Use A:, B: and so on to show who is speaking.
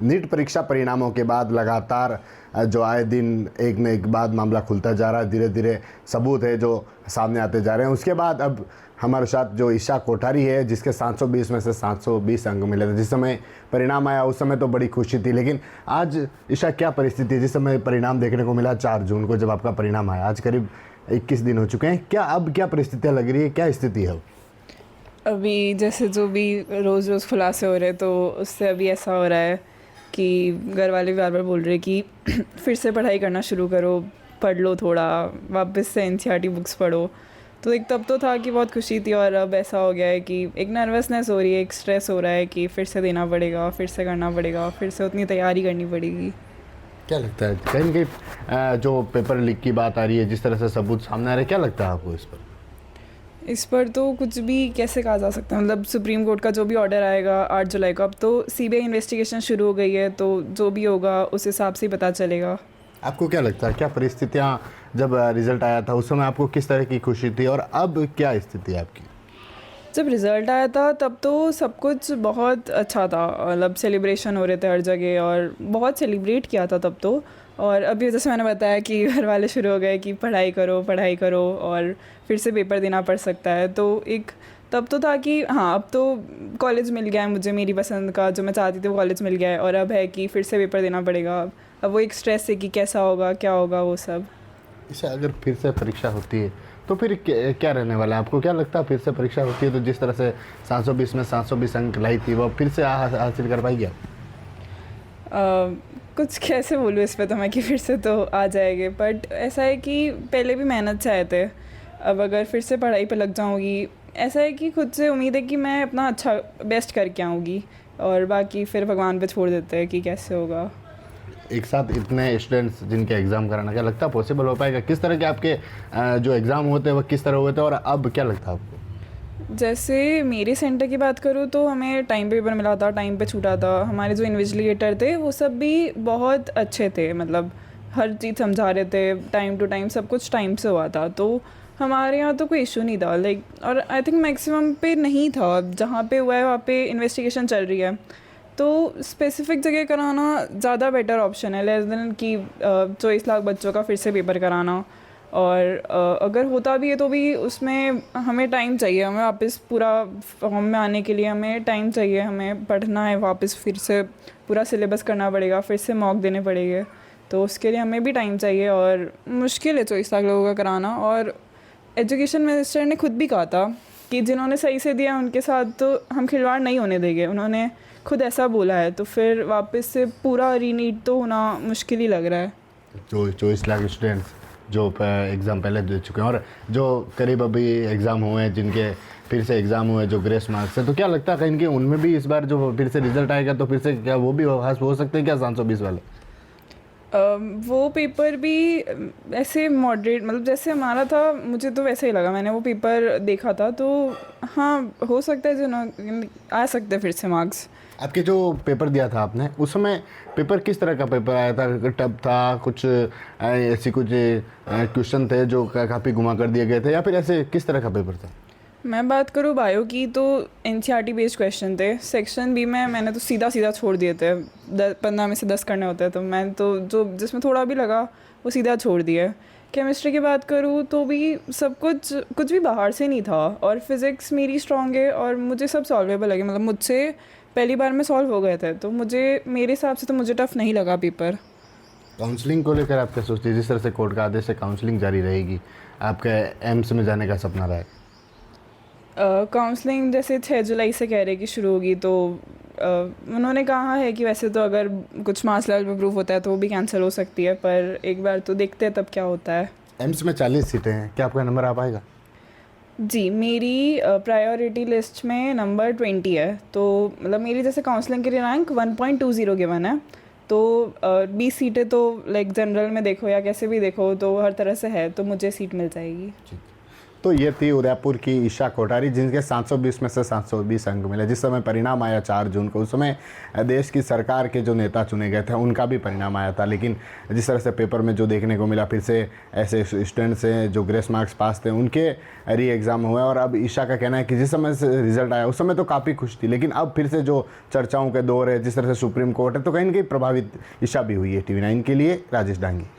A: NEET परीक्षा परिणामों के बाद लगातार जो आए दिन एक न एक बाद मामला खुलता जा रहा है, धीरे धीरे सबूत है जो सामने आते जा रहे हैं। उसके बाद अब हमारे साथ जो ईशा कोठारी है, जिसके 720 में से 720 अंक मिले थे, जिस समय परिणाम आया उस समय तो बड़ी खुशी थी। लेकिन आज ईशा क्या परिस्थिति है? जिस समय परिणाम देखने को मिला 4 जून को जब आपका परिणाम आया, आज करीब 21 दिन हो चुके हैं, क्या अब क्या परिस्थितियाँ लग रही है, क्या स्थिति है?
B: अभी जैसे जो भी रोज़ रोज़ खुलासे हो रहे हैं, तो उससे अभी ऐसा हो रहा है कि घर वाले बार बार बोल रहे हैं कि फिर से पढ़ाई करना शुरू करो, पढ़ लो थोड़ा, वापस से एनसीईआरटी बुक्स पढ़ो। तो एक तब तो था कि बहुत खुशी थी, और अब ऐसा हो गया है कि एक नर्वसनेस हो रही है, एक स्ट्रेस हो रहा है कि फिर से देना पड़ेगा, फिर से करना पड़ेगा, फिर से उतनी तैयारी करनी पड़ेगी।
A: क्या लगता है कहीं न कहीं जो पेपर लीक की बात आ रही है, जिस तरह से सबूत सामने आ रहे हैं, क्या लगता है आपको इस पर?
B: इस पर तो कुछ भी कैसे कहा जा सकता है, मतलब सुप्रीम कोर्ट का जो भी ऑर्डर आएगा 8 जुलाई को, अब तो सीबीआई इन्वेस्टिगेशन शुरू हो गई है, तो जो भी होगा उस हिसाब से ही पता चलेगा।
A: आपको क्या लगता है, क्या परिस्थितियाँ जब रिजल्ट आया था उस समय आपको किस तरह की खुशी थी, और अब क्या स्थिति है आपकी?
B: जब रिज़ल्ट आया था तब तो सब कुछ बहुत अच्छा था, मतलब सेलिब्रेशन हो रहे थे हर जगह, और बहुत सेलिब्रेट किया था तब तो। और अभी जैसे मैंने बताया कि घर वाले शुरू हो गए कि पढ़ाई करो और फिर से पेपर देना पड़ सकता है, तो एक तब तो था कि हाँ, अब तो कॉलेज मिल गया है मुझे, मेरी पसंद का जो मैं चाहती थी वो कॉलेज मिल गया है, और अब है कि फिर से पेपर देना पड़ेगा। अब वो एक स्ट्रेस है कि कैसा होगा, क्या होगा, वो सब।
A: इसे अगर फिर से परीक्षा होती है तो फिर क्या रहने वाला है? आपको क्या लगता है फिर से परीक्षा होती है तो जिस तरह से 720 में 720 अंक लाई थी वो फिर से हासिल कर पाएगी आप?
B: कुछ कैसे बोलूँ इस पे तो मैं कि फिर से तो आ जाएंगे, बट ऐसा है कि पहले भी मेहनत से आए थे, अब अगर फिर से पढ़ाई पे लग जाऊँगी, ऐसा है कि खुद से उम्मीद है कि मैं अपना अच्छा बेस्ट करके आऊँगी, और बाकी फिर भगवान पे छोड़ देते हैं कि कैसे होगा।
A: एक साथ इतने स्टूडेंट्स जिनके एग्ज़ाम कराना, क्या लगता है पॉसिबल हो पाएगा? किस तरह के आपके जो एग्ज़ाम होते हैं वो किस तरह हुए थे, और अब क्या लगता है आपको?
B: जैसे मेरे सेंटर की बात करूँ तो हमें टाइम पे पेपर मिला था, टाइम पे छूटा था, हमारे जो इन्विजिलेटर थे वो सब भी बहुत अच्छे थे, मतलब हर चीज़ समझा रहे थे, टाइम टू टाइम सब कुछ टाइम से हुआ था, तो हमारे यहाँ तो कोई इशू नहीं था लाइक। और आई थिंक मैक्सिमम पे नहीं था, जहाँ पे हुआ है वहाँ पे इन्वेस्टिगेशन चल रही है, तो स्पेसिफिक जगह कराना ज़्यादा बेटर ऑप्शन है लेस देन कि 24 लाख बच्चों का फिर से पेपर कराना। और अगर होता भी है तो भी उसमें हमें टाइम चाहिए, हमें वापस पूरा फॉर्म में आने के लिए हमें टाइम चाहिए, हमें पढ़ना है वापस, फिर से पूरा सिलेबस करना पड़ेगा, फिर से मॉक देने पड़ेंगे, तो उसके लिए हमें भी टाइम चाहिए, और मुश्किल है 24 लाख लोगों का कराना। और एजुकेशन मिनिस्टर ने खुद भी कहा था कि जिन्होंने सही से दिया उनके साथ तो हम खिलवाड़ नहीं होने देंगे, उन्होंने खुद ऐसा बोला है, तो फिर वापस से पूरा रीनीट तो होना मुश्किल ही लग रहा है।
A: जो 24 लाख स्टूडेंट्स जो एग्ज़ाम पहले दे चुके हैं, और जो करीब अभी एग्ज़ाम हुए हैं, जिनके फिर से एग्ज़ाम हुए जो ग्रेस मार्क्स है, तो क्या लगता है कहीं कि उनमें भी इस बार जो फिर से रिजल्ट आएगा तो फिर से क्या वो भी हासिल हो सकते हैं क्या 720 वाले?
B: वो पेपर भी ऐसे मॉडरेट, मतलब जैसे हमारा था, मुझे तो वैसे ही लगा, मैंने वो पेपर देखा था, तो हाँ हो सकता है जो आ सकते हैं फिर से मार्क्स।
A: आपके जो पेपर दिया था आपने उस समय पेपर किस तरह का पेपर आया था? टफ था कुछ, ऐसी कुछ क्वेश्चन थे जो काफ़ी घुमा कर दिए गए थे, या फिर ऐसे किस तरह का पेपर था?
B: मैं बात करूँ बायो की तो एनसीईआरटी बेस्ड क्वेश्चन थे, सेक्शन बी में मैंने तो सीधा सीधा छोड़ दिए थे, 15 में से 10 करने होते हैं, तो मैं तो जो जिसमें थोड़ा भी लगा वो सीधा छोड़ दिया। केमिस्ट्री की बात करूँ तो भी सब कुछ भी बाहर से नहीं था, और फिज़िक्स मेरी स्ट्रॉन्ग है और मुझे सब सॉल्वेबल लगे, मतलब मुझसे पहली बार में सॉल्व हो गए थे, तो मेरे हिसाब से तो मुझे टफ़ नहीं लगा पेपर।
A: काउंसलिंग को लेकर आप क्या सोचते हैं? जिस तरह से कोर्ट का आदेश है काउंसलिंग जारी रहेगी, आपका एम्स में जाने का सपना रहा है?
B: काउंसलिंग जैसे 6 जुलाई से कह रहे कि शुरू होगी, तो उन्होंने कहा है कि वैसे तो अगर कुछ मार्क्स लेवल पे प्रूफ होता है तो वो भी कैंसिल हो सकती है, पर एक बार तो देखते हैं तब क्या होता है।
A: एम्स में 40 सीटें हैं, क्या आपका नंबर आ पाएगा?
B: जी, मेरी प्रायोरिटी लिस्ट में नंबर 20 है, तो मतलब मेरी जैसे काउंसलिंग के लिए रैंक 1.20 गिवन है, तो 20 सीटें तो लाइक जनरल में देखो या कैसे भी देखो तो हर तरह से है, तो मुझे सीट मिल जाएगी।
A: ठीक। तो ये थी उदयपुर की ईशा कोठारी, जिनके 720 में से 720 अंक मिले। जिस समय परिणाम आया 4 जून को, उस समय देश की सरकार के जो नेता चुने गए थे उनका भी परिणाम आया था। लेकिन जिस तरह से पेपर में जो देखने को मिला, फिर से ऐसे स्टूडेंट्स हैं जो ग्रेस मार्क्स पास थे, उनके री एग्ज़ाम हुए। और अब ईशा का कहना है कि जिस समय से रिजल्ट आया उस समय तो काफ़ी खुश थी, लेकिन अब फिर से जो चर्चाओं के दौर है, जिस तरह से सुप्रीम कोर्ट है, तो कहीं ना कहीं प्रभावित ईशा भी हुई है। TV9 के लिए राजेश डांगी।